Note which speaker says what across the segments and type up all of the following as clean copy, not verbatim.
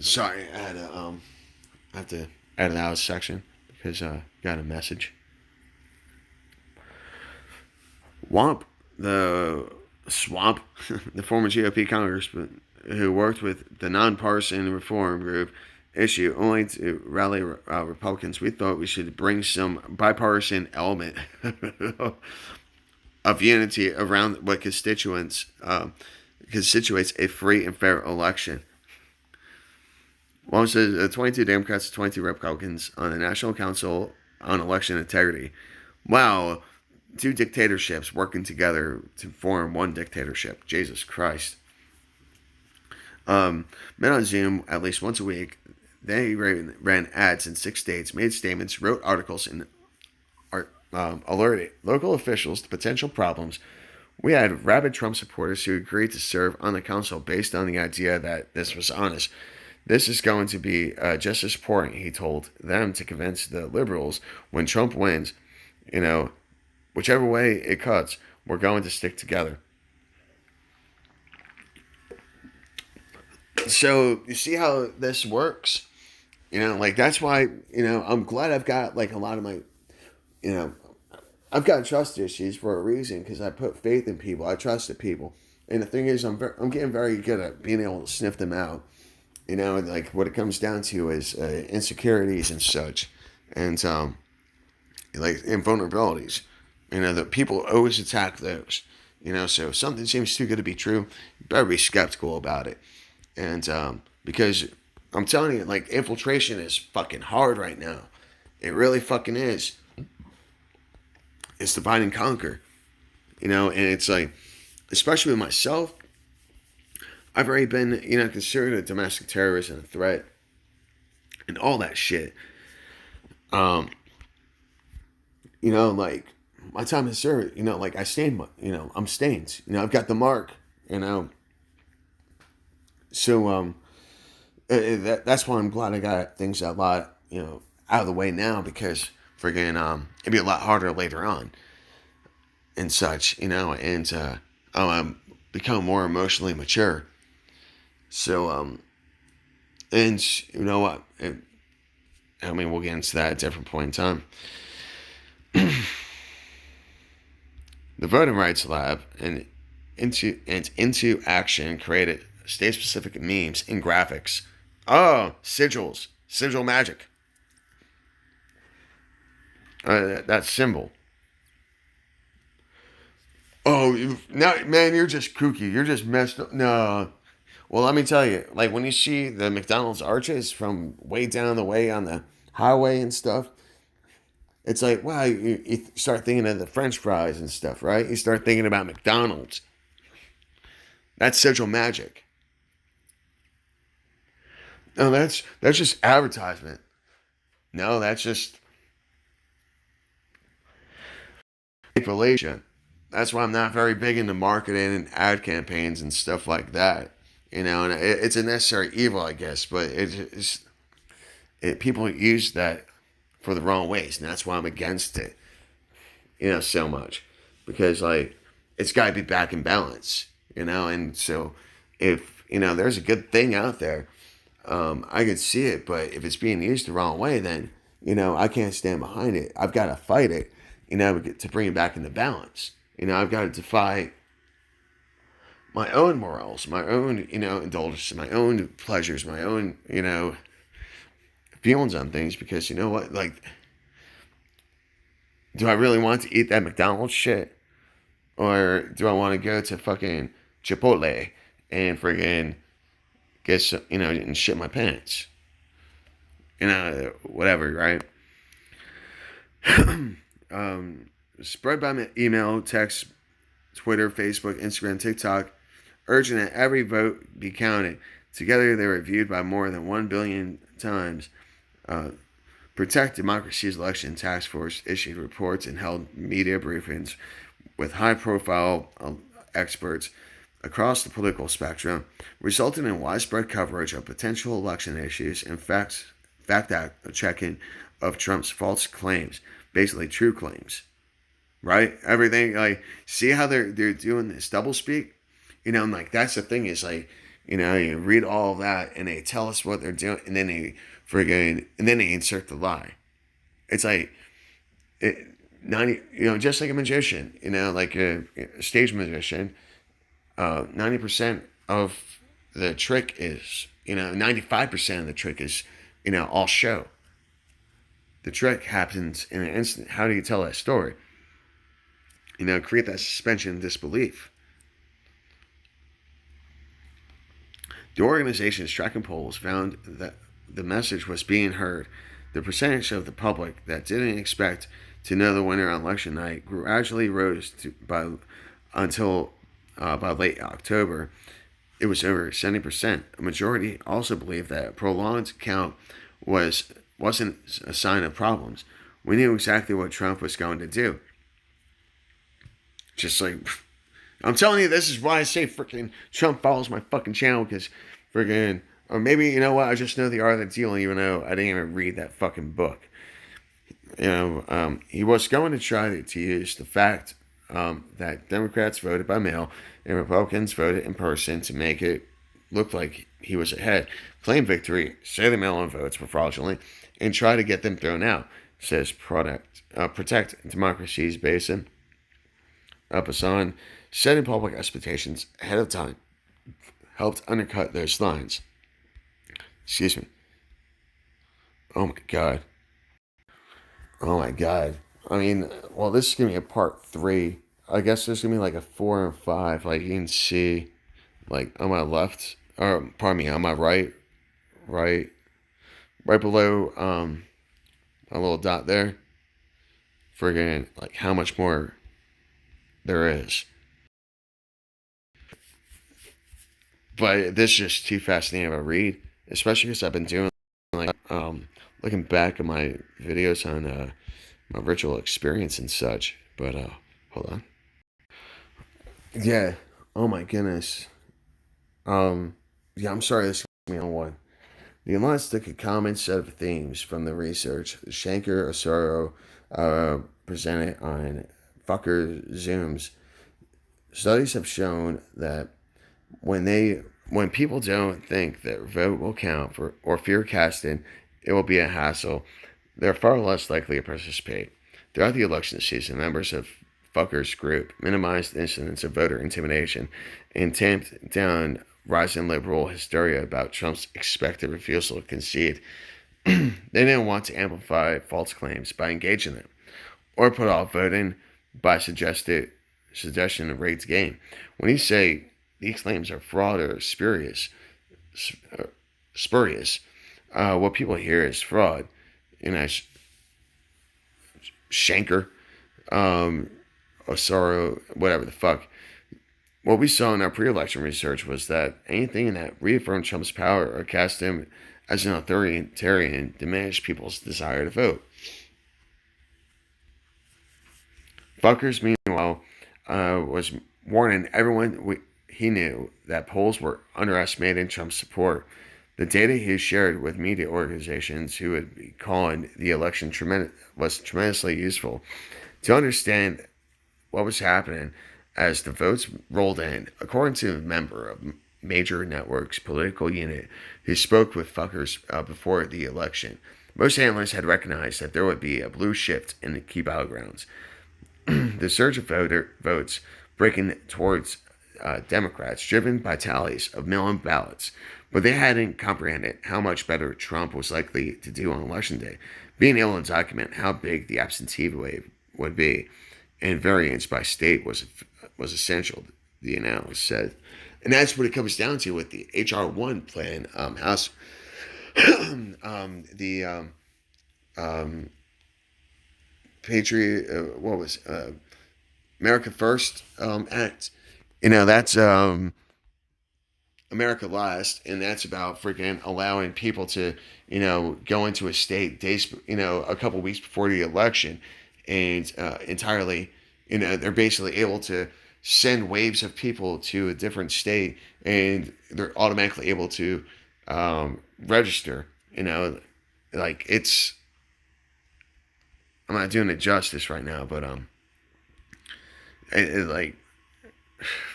Speaker 1: Sorry, I have to edit out a section because got a message. The Swamp, the former GOP congressman who worked with the nonpartisan reform group, issue only to rally Republicans. We thought we should bring some bipartisan element of unity around what constituents constitutes a free and fair election. One says 22 Democrats, 22 Republicans on the National Council on Election Integrity. Wow, two dictatorships working together to form one dictatorship. Jesus Christ. Met on Zoom at least once a week. They ran ads in 6 states, made statements, wrote articles, and alerted local officials to potential problems. We had rabid Trump supporters who agreed to serve on the council based on the idea that this was honest. This is going to be just as important, he told them, to convince the liberals when Trump wins, whichever way it cuts, we're going to stick together. So you see how this works? That's why, I'm glad I've got a lot of my, I've got trust issues for a reason because I put faith in people. I trusted people. And the thing is, I'm getting very good at being able to sniff them out. What it comes down to is insecurities and such, and and vulnerabilities. That people always attack those. So if something seems too good to be true, you better be skeptical about it. And because I'm telling you, infiltration is fucking hard right now. It really fucking is. It's divide and conquer. And it's especially with myself, I've already been, considered a domestic terrorist and a threat and all that shit. My time in service, I stained, I'm stained. I've got the mark, So, that's why I'm glad I got things a lot, out of the way now because friggin', it'd be a lot harder later on and such, and I'm become more emotionally mature. So, and you know what? We'll get into that at a different point in time. The Voting Rights Lab and into action created state-specific memes and graphics. Oh, sigil magic. That symbol. Oh, now, man, you're just kooky. You're just messed up. No. Well, let me tell you, when you see the McDonald's arches from way down the way on the highway and stuff, it's wow, you start thinking of the French fries and stuff, right? You start thinking about McDonald's. That's sigil magic. No, that's just advertisement. No, that's just manipulation. That's why I'm not very big into marketing and ad campaigns and stuff like that. And it's a necessary evil, I guess, but people use that for the wrong ways, and that's why I'm against it, so much. Because, it's got to be back in balance, and so if, there's a good thing out there, I can see it, but if it's being used the wrong way, then, I can't stand behind it. I've got to fight it, to bring it back into balance. I've got to defy my own morals, my own, indulgences, my own pleasures, my own, feelings on things because you know what? Do I really want to eat that McDonald's shit? Or do I want to go to fucking Chipotle and friggin' get some, and shit my pants? Whatever, right? Spread by email, text, Twitter, Facebook, Instagram, TikTok, urging that every vote be counted. Together, they were viewed by more than 1 billion times. Protect Democracy's Election Task Force issued reports and held media briefings with high-profile experts across the political spectrum, resulting in widespread coverage of potential election issues and fact-checking of Trump's false claims, basically true claims. Right? Everything, see how they're doing this doublespeak? That's the thing is, You read all of that, and they tell us what they're doing, and then they insert the lie. It's like 90, just like a magician, like a stage magician. 90% of the trick is, 95% of the trick is, all show. The trick happens in an instant. How do you tell that story? Create that suspension of disbelief. The organization's tracking polls found that the message was being heard. The percentage of the public that didn't expect to know the winner on election night gradually rose until by late October. It was over 70%. A majority also believed that a prolonged count wasn't a sign of problems. We knew exactly what Trump was going to do. Just like, I'm telling you, this is why I say freaking Trump follows my fucking channel, because freaking, or maybe, you know what, I just know the art of the deal, even though I didn't even read that fucking book. He was going to try to use the fact that Democrats voted by mail and Republicans voted in person to make it look like he was ahead, claim victory, say the mail-in votes were fraudulent, and try to get them thrown out, says Protect Democracy's Basin. Bassan, setting public expectations ahead of time helped undercut those lines. Excuse me. Oh my god. Oh my god. I mean, well, this is going to be a part 3. I guess there's going to be like a 4 and 5. Like, you can see, like, on my left, or, pardon me, on my right below, a little dot there, friggin', like, how much more there is. But this is just too fascinating of a read, especially because I've been doing, like, looking back at my videos on, my virtual experience and such. But, hold on. Yeah. Oh my goodness. Yeah, I'm sorry, this is me on one. The Alliance took a common set of themes from the research Shanker Osoro presented on Fucker Zooms. Studies have shown that when people don't think their vote will count or fear casting, it will be a hassle, they're far less likely to participate. Throughout the election season, members of Fucker's group minimized incidents of voter intimidation and tamped down rising liberal hysteria about Trump's expected refusal to concede. They didn't want to amplify false claims by engaging them, or put off voting by suggestion of rigged game. When you say these claims are fraud or spurious, what people hear is fraud. Shanker, Osoro, whatever the fuck. What we saw in our pre-election research was that anything that reaffirmed Trump's power or cast him as an authoritarian diminished people's desire to vote. Fuckers, meanwhile, was warning everyone he knew that polls were underestimating Trump's support. The data he shared with media organizations who would be calling the election was tremendously useful to understand what was happening as the votes rolled in. According to a member of Major Network's political unit who spoke with Fuckers before the election, most analysts had recognized that there would be a blue shift in the key battlegrounds. The surge of votes breaking towards Democrats, driven by tallies of mail-in ballots, but they hadn't comprehended how much better Trump was likely to do on Election Day. Being able to document how big the absentee wave would be and variance by state was essential, the analyst said. And that's what it comes down to with the H.R. 1 plan, House, the Patriot, America First Act. That's America Last, and that's about freaking allowing people to, go into a state days, a couple weeks before the election, and entirely, they're basically able to send waves of people to a different state, and they're automatically able to register. Like it's. I'm not doing it justice right now, but like,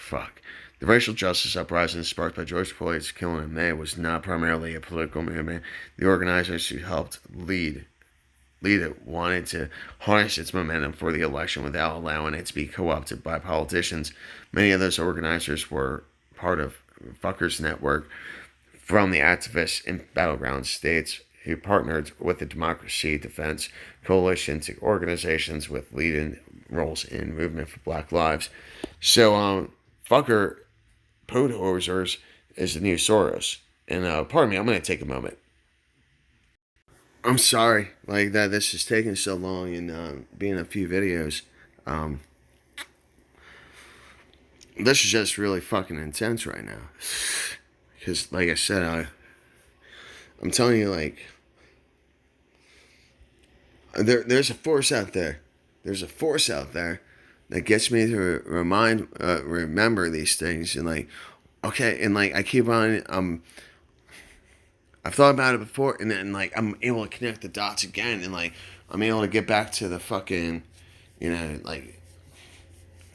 Speaker 1: fuck. The racial justice uprising sparked by George Floyd's killing in May was not primarily a political movement. The organizers who helped lead it wanted to harness its momentum for the election without allowing it to be co-opted by politicians. Many of those organizers were part of Fucker's network from the activists in battleground states who partnered with the Democracy Defense Coalition to organizations with leading roles in movement for Black Lives. So, Fucker Podhosers is the new Soros. And pardon me, I'm going to take a moment. I'm sorry, like that. This is taking so long and being a few videos. Um, this is just really fucking intense right now. Because, like I said, I'm telling you, like, there's a force out there. There's a force out there that gets me to remember these things, and like, okay, and like I keep on, I've thought about it before, and then like I'm able to connect the dots again, and like I'm able to get back to the fucking, like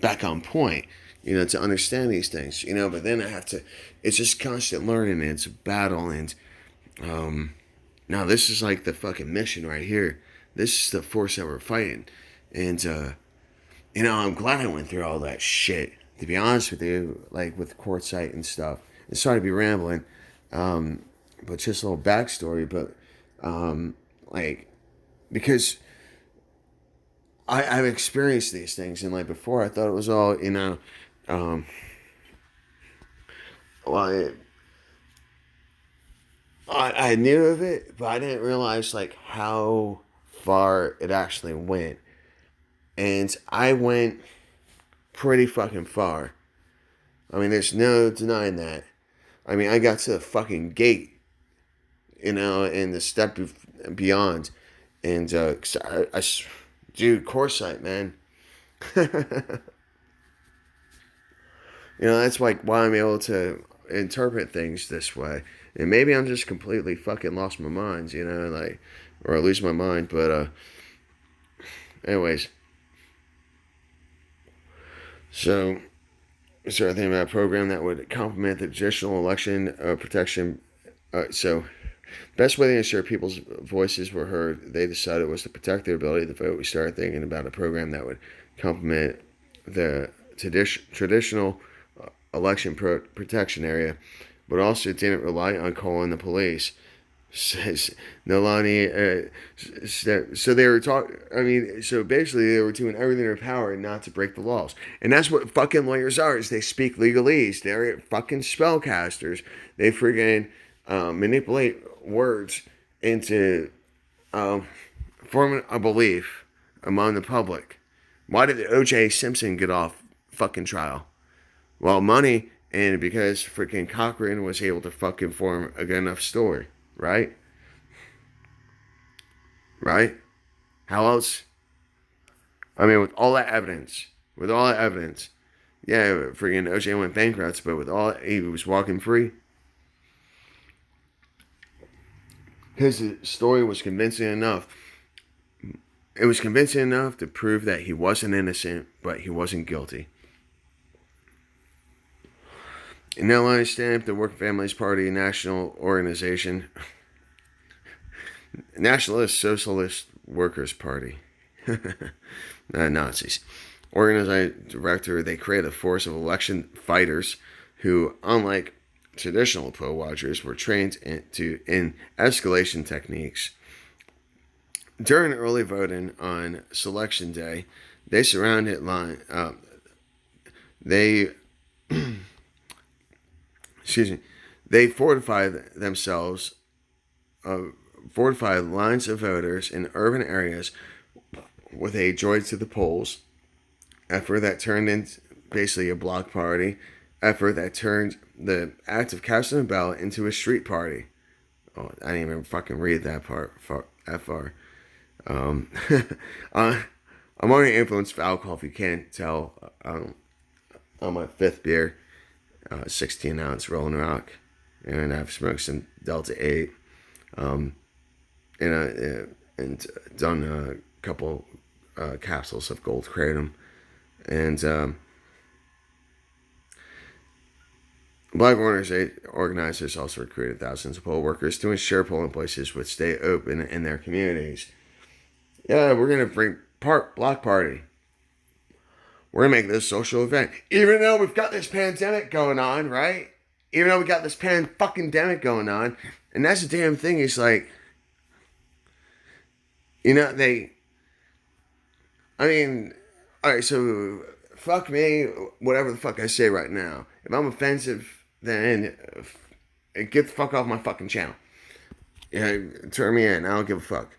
Speaker 1: back on point, to understand these things, But then I have to. It's just constant learning, and it's a battle, and now this is like the fucking mission right here. This is the force that we're fighting, and I'm glad I went through all that shit. To be honest with you, like with Quartzite and stuff. And sorry to be rambling, but just a little backstory. But like because I've experienced these things, and like before, I thought it was all well, I knew of it, but I didn't realize like how far it actually went, and I went pretty fucking far. I mean, there's no denying that. I mean, I got to the fucking gate, and the step beyond, and dude, Corsight, man. That's like why I'm able to interpret things this way. And maybe I'm just completely fucking lost my mind, like, or I lose my mind. But, anyways. So, is there anything about a program that would complement the traditional election protection? So, best way to ensure people's voices were heard, they decided was to protect their ability to vote. We started thinking about a program that would complement the traditional election protection area, but also didn't rely on calling the police. Says Nolani. So they were talking. I mean, so basically they were doing everything in their power not to break the laws, and that's what fucking lawyers are. Is they speak legalese. They're fucking spellcasters. They friggin' manipulate words into forming a belief among the public. Why did O.J. Simpson get off fucking trial? Well, money, and because freaking Cochran was able to fucking form a good enough story, right? Right? How else? I mean, with all that evidence, yeah, freaking O.J. went bankrupt, but with all he was walking free. His story was convincing enough. It was convincing enough to prove that he wasn't innocent, but he wasn't guilty. And now I stand up the Working Families Party National Organization, Nationalist Socialist Workers Party, Nazis. Organizing director, they created a force of election fighters who, unlike traditional poll watchers, were trained in escalation techniques. During early voting on Selection Day, they surrounded line. They excuse me. They fortified themselves, fortified lines of voters in urban areas with a joy to the polls effort that turned into basically a block party effort that turned the act of casting a ballot into a street party. Oh, I didn't even fucking read that part that far. I'm already influenced by alcohol, if you can't tell. On my fifth beer, 16 ounce Rolling Rock, and I've smoked some Delta 8, and done a couple capsules of Gold Kratom, and Black organizers also recruited thousands of poll workers to ensure polling places would stay open in their communities. Yeah, we're going to bring Block Party. We're going to make this a social event. Even though we've got this pandemic going on, right? Even though we got this pan-fucking-demic going on. And that's the damn thing. It's like, I mean, alright, so fuck me, whatever the fuck I say right now. If I'm offensive, then get the fuck off my fucking channel. Yeah, turn me in. I don't give a fuck.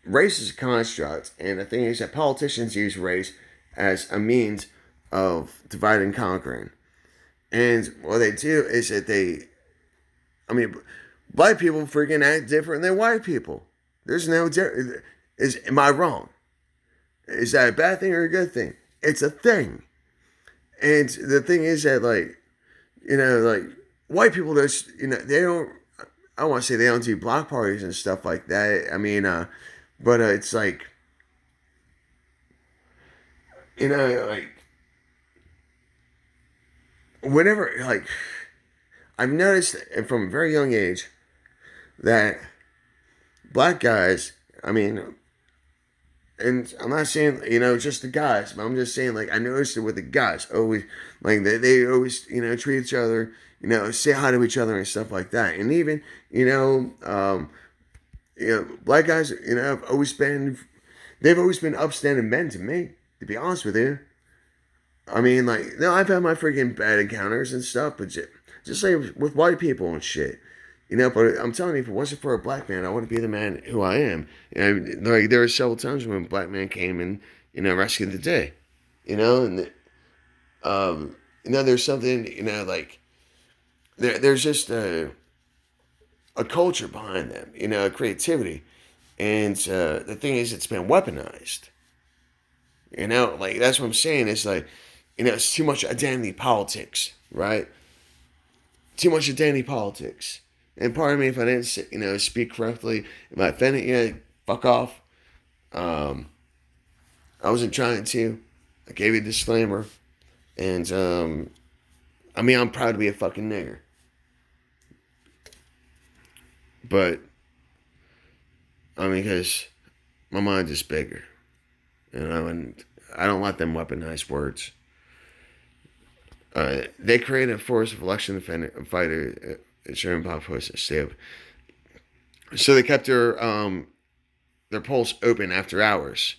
Speaker 1: Race is a construct, and the thing is that politicians use race as a means of dividing and conquering. And what they do is that black people freaking act different than white people. There's no difference. Am I wrong? Is that a bad thing or a good thing? It's a thing. And the thing is that, white people just, they don't, I don't want to say they don't do block parties and stuff like that. But it's like, whenever, I've noticed from a very young age that black guys, and I'm not saying, just the guys, but I'm just saying, I noticed it with the guys. Always, they always, treat each other, say hi to each other and stuff like that. And even, black guys, have they've always been upstanding men to me, to be honest with you. I've had my freaking bad encounters and stuff, but just like with white people and shit. But I'm telling you, if it wasn't for a black man, I wouldn't be the man who I am. There were several times when a black man came and, rescued the day. There's something, there's just a culture behind them, creativity. And the thing is, it's been weaponized. That's what I'm saying. It's it's too much identity politics, right? Too much identity politics. And pardon me if I didn't, speak correctly. If I offended you, fuck off. I wasn't trying to. I gave you a disclaimer. And, I'm proud to be a fucking nigger. But, because my mind is bigger. And I don't let them weaponize words. They created a force of election fighter ensuring population stay. So they kept their polls open after hours.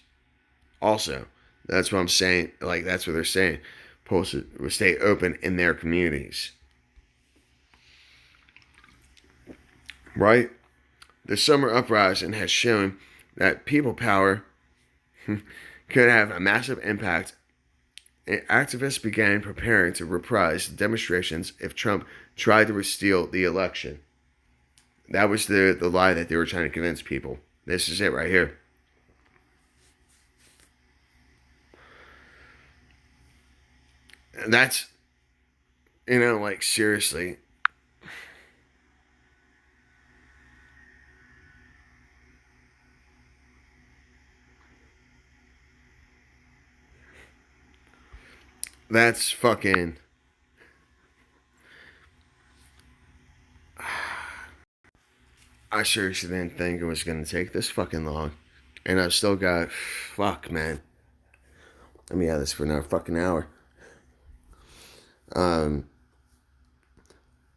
Speaker 1: Also, that's what I'm saying. That's what they're saying. Polls will stay open in their communities. Right? The summer uprising has shown that people power could have a massive impact. Activists began preparing to reprise demonstrations if Trump tried to steal the election. That was the lie that they were trying to convince people. This is it right here. And that's, seriously. That's fucking... I seriously didn't think it was going to take this fucking long. And I've still got... Fuck, man. Let me have this for another fucking hour.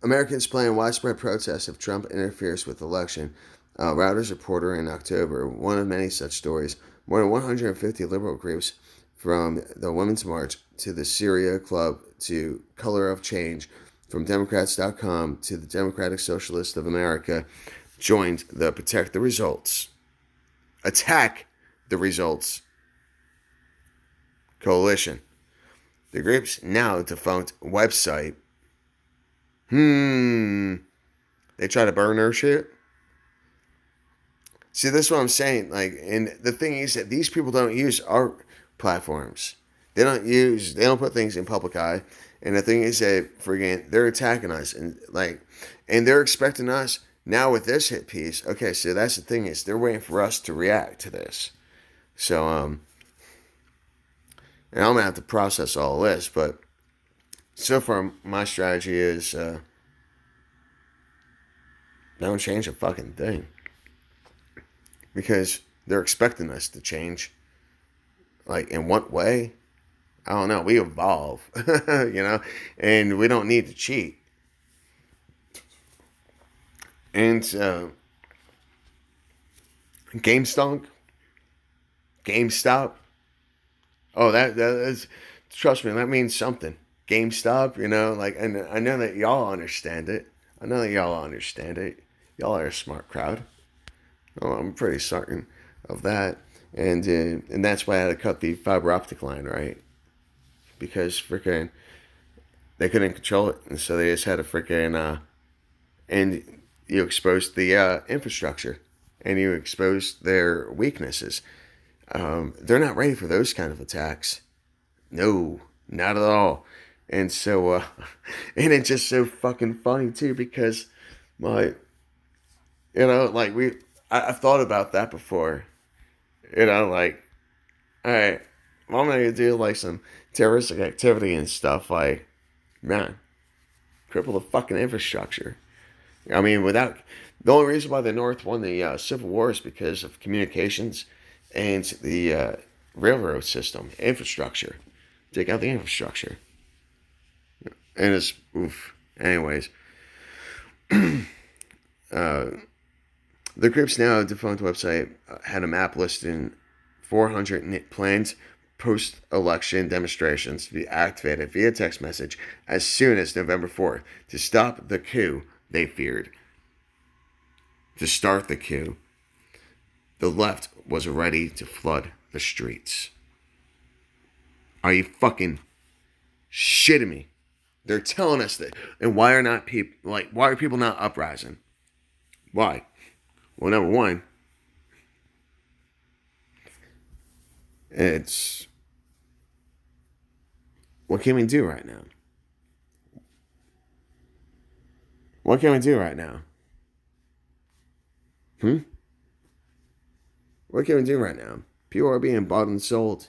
Speaker 1: Americans plan widespread protests if Trump interferes with election. Reuters reporter in October, one of many such stories. More than 150 liberal groups, from the Women's March to the Syria Club to Color of Change, from Democrats.com to the Democratic Socialists of America, joined the Attack the Results coalition. The group's now defunct website. They try to burn our shit. See, that's what I'm saying. And the thing is that these people don't use our platforms. They don't put things in public eye. And the thing is that they're attacking us and they're expecting us now with this hit piece. Okay, so that's the thing is they're waiting for us to react to this. So And I'm going to have to process all this, but so far my strategy is don't change a fucking thing. Because they're expecting us to change. Like, in what way? I don't know. We evolve, and we don't need to cheat. And GameStop. Oh, that is, trust me, that means something. GameStop, and I know that y'all understand it. Y'all are a smart crowd. Oh, I'm pretty certain of that. And that's why I had to cut the fiber optic line, right? Because freaking they couldn't control it, and so they just had to freaking and you exposed the infrastructure, and you exposed their weaknesses. They're not ready for those kind of attacks. No, not at all. And so, and it's just so fucking funny too because, my, like I've thought about that before. Like, all right, well, I'm gonna do like some terroristic activity and stuff. Like, man, cripple the fucking infrastructure. I mean, without the only reason why the North won the Civil War is because of communications and the railroad system, infrastructure. Take out the infrastructure, and it's oof. Anyways, the group's now defunct website had a map listing 400 planned post-election demonstrations to be activated via text message as soon as November 4th to stop the coup they feared. To start the coup, the left was ready to flood the streets. Are you fucking shitting me? They're telling us that. And why are people not uprising? Why? Well, number one, it's what can we do right now? What can we do right now? What can we do right now? People are being bought and sold.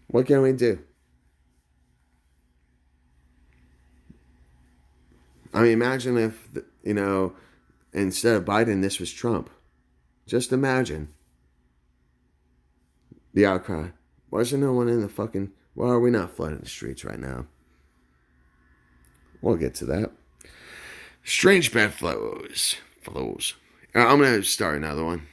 Speaker 1: What can we do? I mean, imagine if, instead of Biden, this was Trump. Just imagine the outcry. Why is there no one in the fucking... Why are we not flooding the streets right now? We'll get to that. Strange bed flows. I'm going to start another one.